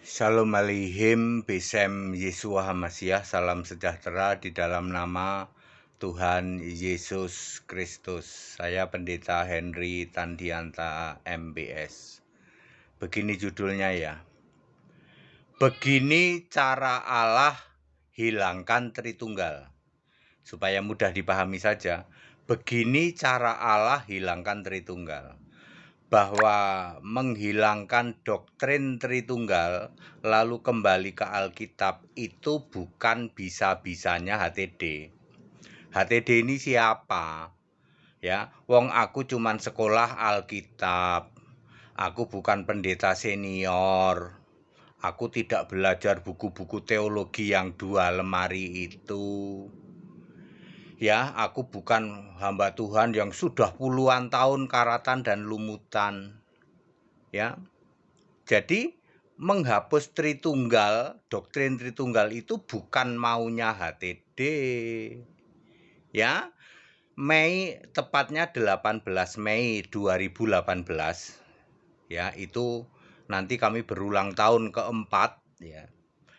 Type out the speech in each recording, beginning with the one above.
Shalom Aleichem, Besem Yeshua HaMashiach, salam sejahtera di dalam nama Tuhan Yesus Kristus. Saya Pendeta Henry Tandianta MBS. Begini judulnya ya. Begini cara Allah hilangkan Tritunggal. Supaya mudah dipahami saja, begini cara Allah hilangkan Tritunggal. Bahwa menghilangkan doktrin Tritunggal lalu kembali ke Alkitab itu bukan bisa-bisanya HTD. HTD ini siapa? Ya, wong aku cuman sekolah Alkitab. Aku bukan pendeta senior. Aku tidak belajar buku-buku teologi yang 2 lemari itu. Ya, aku bukan hamba Tuhan yang sudah puluhan tahun karatan dan lumutan. Ya, jadi menghapus Tritunggal, doktrin Tritunggal itu bukan maunya HTD. Ya, tepatnya 18 Mei 2018. Ya, itu nanti kami berulang tahun keempat ya.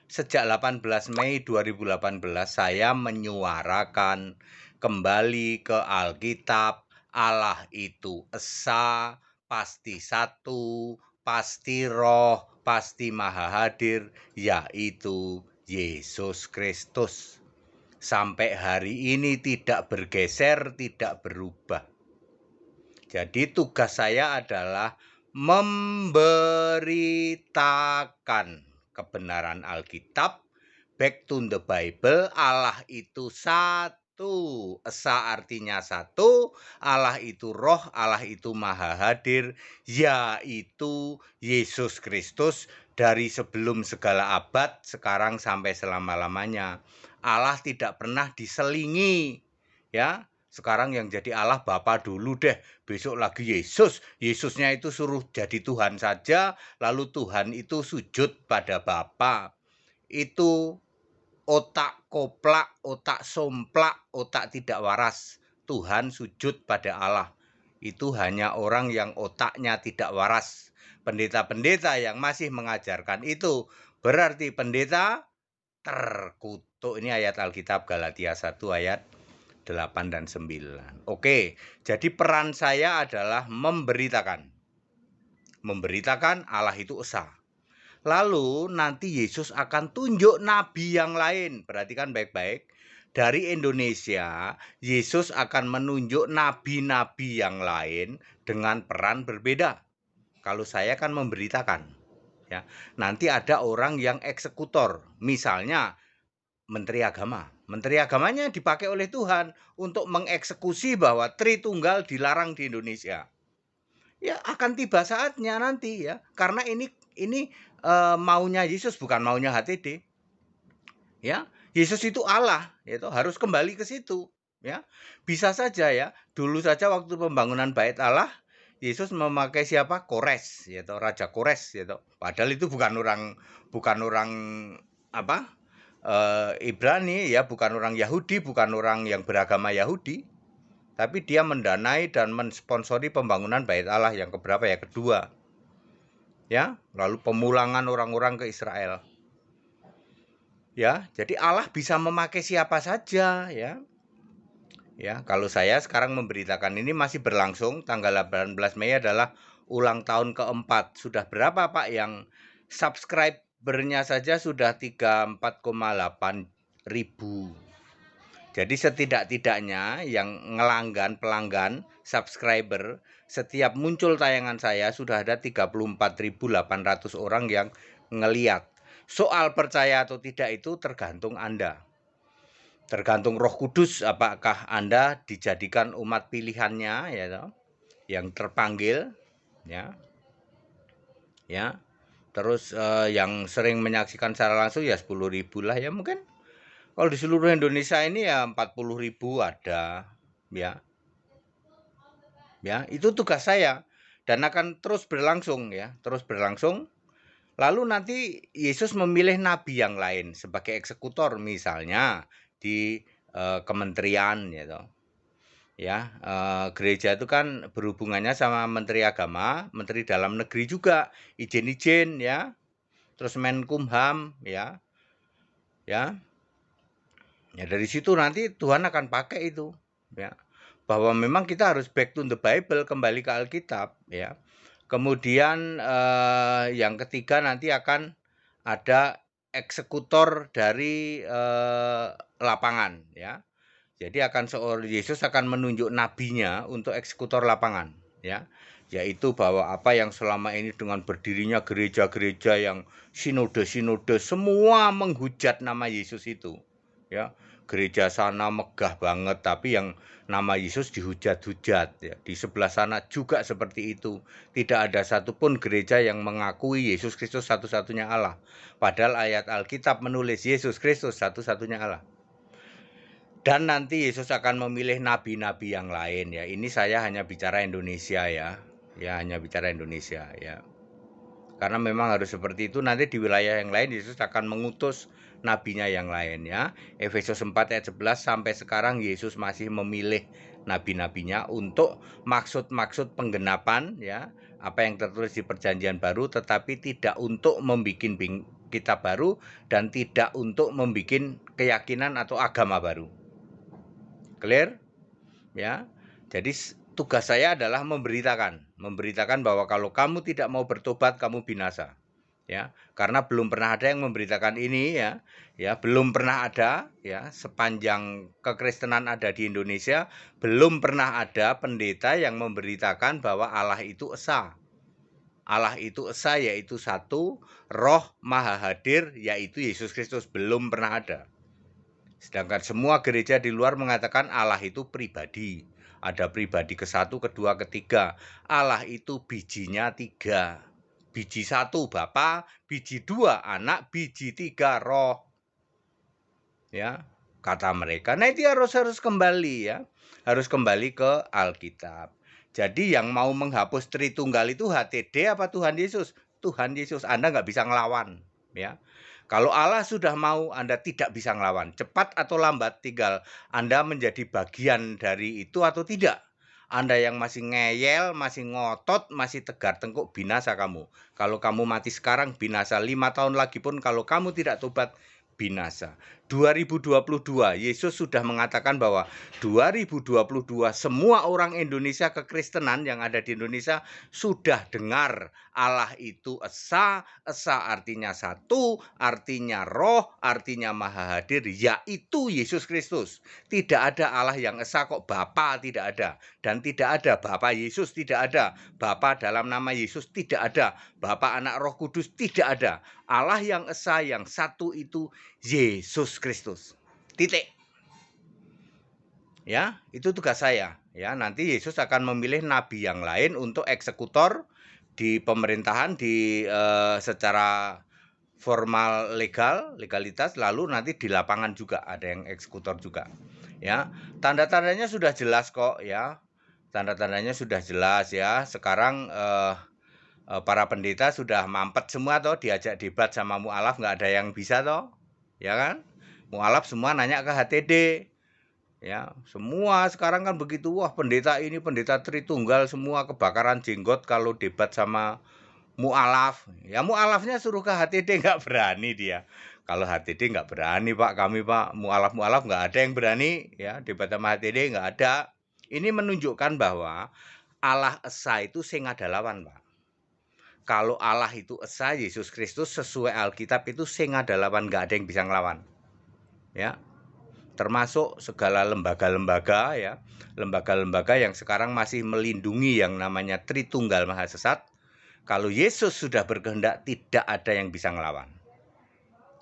Sejak 18 Mei 2018 saya menyuarakan kembali ke Alkitab, Allah itu esa, pasti satu, pasti roh, pasti maha hadir, yaitu Yesus Kristus. Sampai hari ini tidak bergeser, tidak berubah. Jadi tugas saya adalah memberitakan kebenaran Alkitab, back to the Bible. Allah itu satu, esa artinya satu, Allah itu roh, Allah itu maha hadir, yaitu Yesus Kristus dari sebelum segala abad, sekarang sampai selama-lamanya. Allah tidak pernah diselingi, ya. Sekarang yang jadi Allah Bapa dulu deh, besok lagi Yesus. Yesusnya itu suruh jadi Tuhan saja, lalu Tuhan itu sujud pada Bapa. Itu otak koplak, otak somplak, otak tidak waras. Tuhan sujud pada Allah. Itu hanya orang yang otaknya tidak waras. Pendeta-pendeta yang masih mengajarkan itu berarti pendeta terkutuk. Ini ayat Alkitab Galatia 1 ayat 8 dan 9. Oke, jadi peran saya adalah memberitakan. Memberitakan Allah itu esa. Lalu nanti Yesus akan tunjuk nabi yang lain. Perhatikan baik-baik. Dari Indonesia, Yesus akan menunjuk nabi-nabi yang lain dengan peran berbeda. Kalau saya kan memberitakan. Ya, nanti ada orang yang eksekutor. Misalnya Menteri Agama. Menteri Agamanya dipakai oleh Tuhan untuk mengeksekusi bahwa Tritunggal dilarang di Indonesia. Ya akan tiba saatnya nanti ya, karena ini maunya Yesus bukan maunya HTD. Ya, Yesus itu Allah, itu harus kembali ke situ. Ya, bisa saja ya. Dulu saja waktu pembangunan Bait Allah, Yesus memakai siapa? Kores, yaitu Raja Kores, yaitu. Padahal itu bukan orang apa? Ibrani ya, bukan orang Yahudi, bukan orang yang beragama Yahudi, tapi dia mendanai dan mensponsori pembangunan Bait Allah yang keberapa ya, kedua. Ya, lalu pemulangan orang-orang ke Israel. Ya, jadi Allah bisa memakai siapa saja ya. Ya, kalau saya sekarang memberitakan ini masih berlangsung, tanggal 18 Mei adalah ulang tahun keempat. Sudah berapa Pak yang subscribernya saja sudah 34,8 ribu. Jadi setidak-tidaknya yang pelanggan, subscriber, setiap muncul tayangan saya sudah ada 34.800 orang yang ngeliat. Soal percaya atau tidak itu tergantung Anda. Tergantung Roh Kudus, apakah Anda dijadikan umat pilihannya ya, yang terpanggil ya. Ya. Terus yang sering menyaksikan secara langsung ya 10.000 lah ya mungkin. Kalau di seluruh Indonesia ini ya 40.000 ada, ya. Ya, itu tugas saya dan akan terus berlangsung ya, terus berlangsung. Lalu nanti Yesus memilih nabi yang lain sebagai eksekutor misalnya di kementerian gitu. Ya, gereja itu kan berhubungannya sama Menteri Agama, Menteri Dalam Negeri juga, izin-izin ya. terus Menkumham, ya. Ya. Ya dari situ nanti Tuhan akan pakai itu, ya. Bahwa memang kita harus back to the Bible, kembali ke Alkitab, ya. Kemudian yang ketiga nanti akan ada eksekutor dari lapangan, ya. Jadi Yesus akan menunjuk nabinya untuk eksekutor lapangan, ya. Yaitu bahwa apa yang selama ini dengan berdirinya gereja-gereja yang sinode-sinode semua menghujat nama Yesus itu, ya. Gereja sana megah banget tapi yang nama Yesus dihujat-hujat, ya. Di sebelah sana juga seperti itu. Tidak ada satupun gereja yang mengakui Yesus Kristus satu-satunya Allah. Padahal ayat Alkitab menulis Yesus Kristus satu-satunya Allah. Dan nanti Yesus akan memilih nabi-nabi yang lain, ya. Ini saya hanya bicara Indonesia, ya. Ya, hanya bicara Indonesia, ya. Karena memang harus seperti itu. Nanti di wilayah yang lain Yesus akan mengutus nabinya yang lain, ya. Efesus 4 ayat 11 sampai sekarang Yesus masih memilih nabi-nabinya untuk maksud-maksud penggenapan, ya. Apa yang tertulis di Perjanjian Baru, tetapi tidak untuk membuat kitab baru dan tidak untuk membuat keyakinan atau agama baru. Clear? Ya. Jadi tugas saya adalah memberitakan bahwa kalau kamu tidak mau bertobat kamu binasa. Ya, karena belum pernah ada yang memberitakan ini, ya. Ya, belum pernah ada, ya, sepanjang kekristenan ada di Indonesia, belum pernah ada pendeta yang memberitakan bahwa Allah itu esa. Allah itu esa yaitu satu, Roh Maha Hadir yaitu Yesus Kristus, belum pernah ada. Sedangkan semua gereja di luar mengatakan Allah itu pribadi. Ada pribadi ke-1, kedua, ketiga. Allah itu bijinya 3. Biji 1 Bapa, biji 2 Anak, biji 3 Roh. Ya, kata mereka. Nah, itu harus kembali, ya. Harus kembali ke Alkitab. Jadi yang mau menghapus Tritunggal itu HTD apa Tuhan Yesus? Tuhan Yesus. Anda nggak bisa ngelawan, ya. Kalau Allah sudah mau, Anda tidak bisa ngelawan. Cepat atau lambat, tinggal Anda menjadi bagian dari itu atau tidak. Anda yang masih ngeyel, masih ngotot, masih tegar tengkuk, binasa kamu. Kalau kamu mati sekarang, binasa. 5 tahun lagi pun kalau kamu tidak tobat, binasa. 2022, Yesus sudah mengatakan bahwa 2022 semua orang Indonesia kekristenan yang ada di Indonesia sudah dengar Allah itu esa, esa artinya satu, artinya roh, artinya maha hadir, yaitu Yesus Kristus. Tidak ada Allah yang esa kok Bapa, tidak ada. Dan tidak ada Bapa Yesus, tidak ada. Bapa dalam nama Yesus, tidak ada. Bapa Anak Roh Kudus, tidak ada. Allah yang esa, yang satu itu Yesus Kristus. Titik. Ya, itu tugas saya. Ya, nanti Yesus akan memilih nabi yang lain untuk eksekutor di pemerintahan secara formal legalitas, lalu nanti di lapangan juga ada yang eksekutor juga. Ya, tanda-tandanya sudah jelas kok, ya. Tanda-tandanya sudah jelas, ya. Sekarang para pendeta sudah mampet semua toh, diajak debat sama mualaf nggak ada yang bisa toh, ya kan? Mualaf semua nanya ke HTD, ya. Semua sekarang kan begitu, wah pendeta ini pendeta Tritunggal semua kebakaran jenggot kalau debat sama mualaf. Ya mualafnya suruh ke HTD, nggak berani dia. Kalau HTD nggak berani Pak, kami Pak mualaf nggak ada yang berani, ya debat sama HTD nggak ada. Ini menunjukkan bahwa Allah esa itu sing ada lawan Pak. Kalau Allah itu esa, Yesus Kristus sesuai Alkitab itu sing ada lawan, nggak ada yang bisa ngelawan. Ya, termasuk segala lembaga-lembaga, ya, lembaga-lembaga yang sekarang masih melindungi yang namanya Tritunggal Maha Sesat. Kalau Yesus sudah berkehendak, tidak ada yang bisa ngelawan.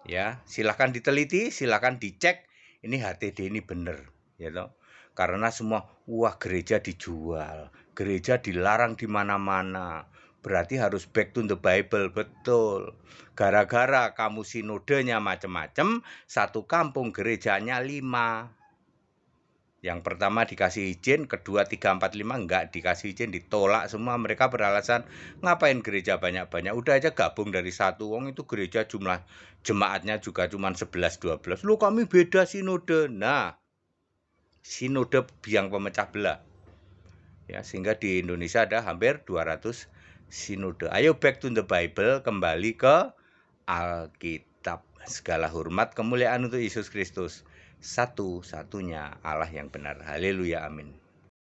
Ya, silahkan diteliti, silahkan dicek. Ini HTD ini benar, ya toh. Karena semua, wah gereja dijual, gereja dilarang di mana-mana. Berarti harus back to the Bible, betul. Gara-gara kamu sinodenya macam-macam, satu kampung gerejanya 5. Yang pertama dikasih izin, kedua 3, 4, 5 enggak dikasih izin, ditolak semua. Mereka beralasan ngapain gereja banyak-banyak, udah aja gabung dari satu. Wong itu gereja jumlah jemaatnya juga cuma 11, 12. Lu kami beda sinode. Nah, sinode biang pemecah belah. Ya, sehingga di Indonesia ada hampir 200 sinode. Ayo back to the Bible, kembali ke Alkitab. Segala hormat kemuliaan untuk Yesus Kristus, satu-satunya Allah yang benar. Haleluya, amin.